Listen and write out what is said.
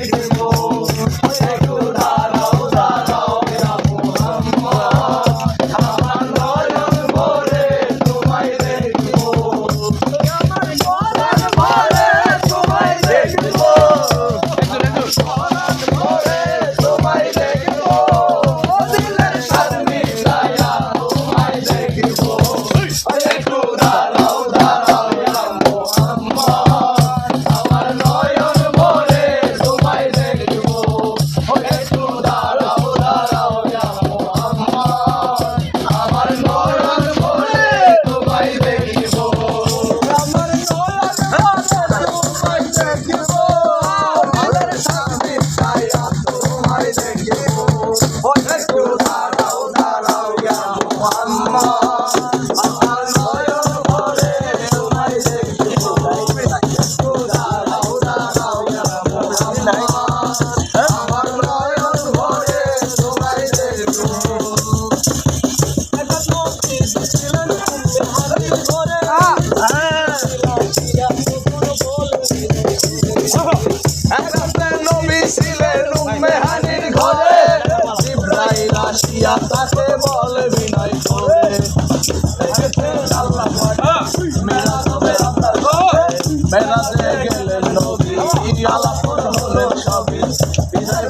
দেখবো একটু দাঁড়াও দাঁড়াও ইয়া মুহাম্মদ আমার নয়ন ভরে তোমায় দেখবো আমার নয়ন ভরে তোমায় দেখবো নয়ন ভরে তোমায় দেখবো দিলের সাথে মিলায়া তোমায় দেখবো একটু দাঁড়াও দাঁড়াও ইয়া মুহাম্মদ আমার নয়ন ভরে তোমায় দেখবো একটু দাঁড়াও দাঁড়াও ইয়া মুহাম্মদ আমার নয়ন ভরে তোমায় দেখবো আমার নয়ন ভরে তোমায় দেখবো দিলের সাথে মিলায়া তোমায় দেখবো একটু দাঁড়াও দাঁড়াও ইয়া মুহাম্মদ আমার নয়ন ভরে তোমায় দেখবো একটু দাঁড়াও দাঁড়াও ইয়া মুহাম্মদ আমার নয়ন ভরে তোমায় দেখবো নবী ছিলেন উম্মে হানির ঘরে জিবরাইল আসিয়া তাকে বলে বিনয় করে মেরাজে গেলেন নবী আলাপন হলেন সবই বিদায়